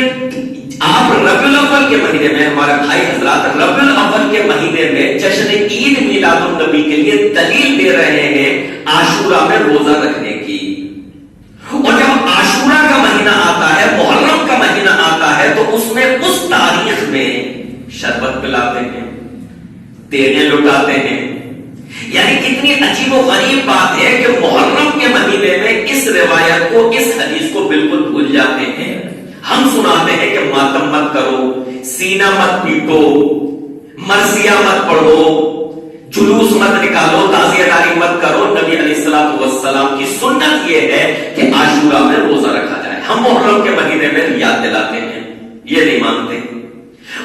آپ ربیع الاول کے مہینے میں، ہمارے بھائی حضرات ربیع الاول کے مہینے میں جشن عید میلاد النبی کے لیے دلیل دے رہے ہیں عاشورہ میں روزہ رکھنے کی، اور جب عاشورہ کا مہینہ آتا ہے، محرم کا مہینہ آتا ہے، تو اس میں اس تاریخ میں شربت پلاتے ہیں، دینے لٹاتے ہیں۔ یعنی کتنی عجیب و غریب بات ہے کہ محرم کے مہینے میں اس روایت کو، اس حدیث کو بالکل بھول جاتے ہیں۔ ہم سناتے ہیں کہ ماتم مت کرو، سینہ مت پیٹو، مرثیہ مت پڑھو، جلوس مت نکالو، تعزیہ داری مت کرو۔ نبی علیہ الصلوۃ والسلام کی سنت یہ ہے کہ عاشورہ میں روزہ رکھا جائے۔ ہم محرم کے مہینے میں یاد دلاتے ہیں، یہ نہیں مانتے۔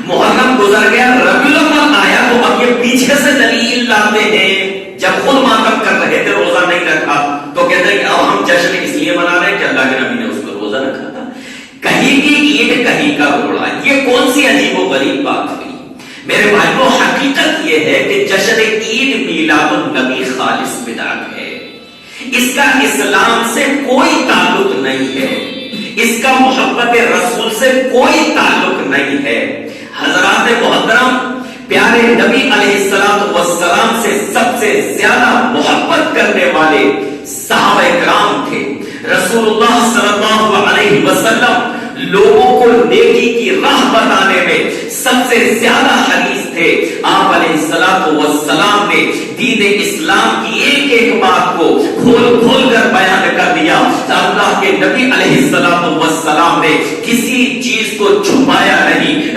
محرم گزر گیا، ربیع الاول آیا، تو اب یہ پیچھے سے دلیل لاتے ہیں۔ جب خود ماتم کر رہے تھے، روزہ نہیں رکھا، تو کہتے ہیں کہ اب ہم جشن اس لیے منا رہے ہیں کہ اللہ کے نبی نے اس پر روزہ رکھا تھا۔ کہیں کی عید کہیں کا روڑا، یہ کون سی عجیب و غریب بات ہوئی؟ میرے بھائیوں، حقیقت یہ ہے کہ جشن عید میلاد النبی خالص بدعت ہے، اس کا اسلام سے کوئی تعلق نہیں ہے، اس کا محبت رسول سے کوئی تعلق نہیں ہے۔ حضرات محترم، پیارے نبی علیہ السلام سے سب سے زیادہ محبت کرنے والے صحابہ کرام تھے۔ رسول اللہ صلی اللہ علیہ وسلم لوگوں کو نیکی کی راہ بتانے میں سب سے زیادہ حریص تھے۔ آپ علیہ السلام نے دین اسلام کی ایک ایک بات کو کھول کھول کر بیان کر دیا۔ اللہ کے نبی علیہ السلام نے کسی چیز کو چھپایا نہیں۔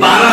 12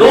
9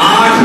8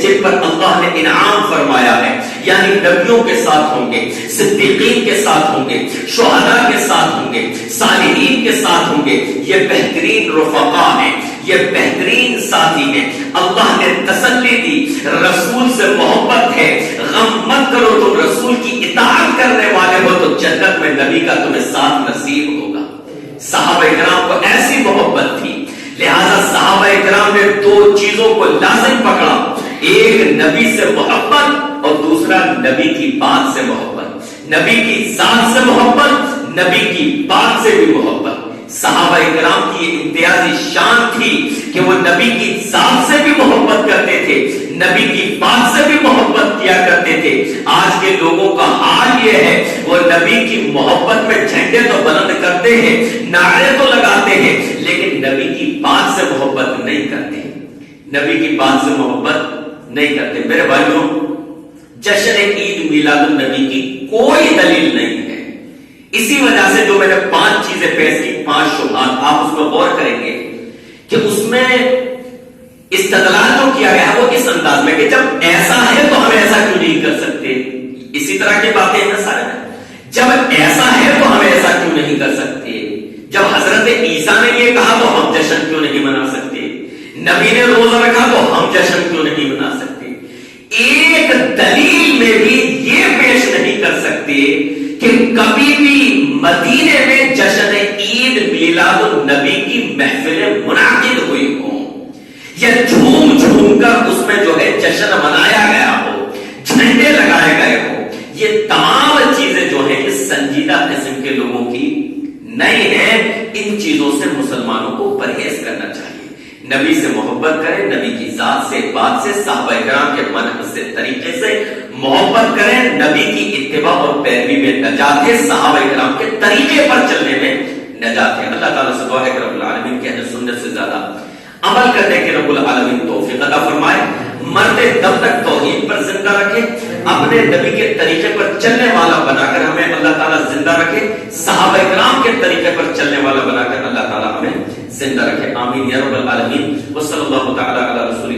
جن پر اللہ نے انعام فرمایا ہے، یعنی نبیوں کے ساتھ ہوں گے، صدیقین کے ساتھ ہوں گے، شہداء کے ساتھ ہوں گے، صالحین کے ساتھ ہوں گے۔ یہ بہترین رفقا ہیں، یہ بہترین ساتھی ہیں۔ اللہ نے تسلی دی، رسول سے محبت ہے، غم مت کرو، تم رسول کی اطاعت کرنے والے ہو تو جنت میں نبی کا تمہیں ساتھ نصیب ہوگا۔ صحابہ کرام کو ایسی محبت تھی، لہذا صحابہ کرام نے دو چیزوں کو لازم پکڑا، ایک نبی سے محبت اور دوسرا نبی کی بات سے محبت، نبی کی ذات سے محبت، نبی کی بات سے بھی محبت۔ صحابہ کرام کی یہ امتیازی شان تھی کہ وہ نبی کی ذات سے بھی محبت کرتے تھے، نبی کی بات سے بھی محبت کیا کرتے تھے۔ آج کے لوگوں کا حال یہ ہے، وہ نبی کی محبت میں جھنڈے تو بلند کرتے ہیں، نعرے تو لگاتے ہیں، لیکن نبی کی بات سے محبت نہیں کرتے، نبی کی بات سے محبت نہیں کرتے۔ میرے بھائیوں، جشن عید میلاد النبی کی کوئی دلیل نہیں ہے۔ اسی وجہ سے جو میں نے 5 چیزیں پیش کی، 5 شبہات، آپ اس میں غور کریں گے کہ اس میں استدلال جو کیا گیا ہے وہ اس انداز میں کہ جب ایسا ہے تو ہم ایسا کیوں نہیں کر سکتے، اسی طرح کی باتیں ہیں سارے میں۔ جب ایسا ہے تو ہم ایسا کیوں نہیں کر سکتے، جب حضرت عیسیٰ نے یہ کہا تو ہم جشن کیوں نہیں منا سکتے، نبی نے روزہ رکھا تو ہم جشن کیوں نہیں منا سکتے۔ ایک دلیل میں بھی یہ پیش نہیں کر سکتے کہ کبھی بھی مدینے میں جشن عید میلاد النبی کی محفلیں منعقد ہوئی ہوں یا جھوم جھوم کر اس میں جو ہے جشن منایا گیا ہو، جھنڈے لگائے گئے ہو۔ یہ تمام چیزیں جو ہیں یہ سنجیدہ قسم کے لوگوں کی نہیں ہیں۔ ان چیزوں سے مسلمانوں کو پرہیز کرنا چاہیے۔ نبی سے محبت کریں، نبی کی ذات سے، بات سے، صحابہ کرام کے منہج سے، طریقے سے محبت کریں۔ نبی کی اتباع اور پیروی میں نجات ہے، صحابہ کرام کے طریقے پر چلنے میں نجات ہے۔ اللہ تعالیٰ سے دعا ہے کہ رب العالمین کے اہل سنت سے زیادہ عمل کرنے کے رب العالمین توفیق عطا فرمائے، مرتے دم تک توحید پر زندہ رکھے، اپنے نبی کے طریقے پر چلنے والا بنا کر ہمیں اللہ تعالیٰ زندہ رکھے، صحابہ کرام کے طریقے پر چلنے والا بنا کر اللہ تعالیٰ ہمیں زندہ رکھے، آمین یا رب العالمین۔ وصلی اللہ تعالیٰ علی رسول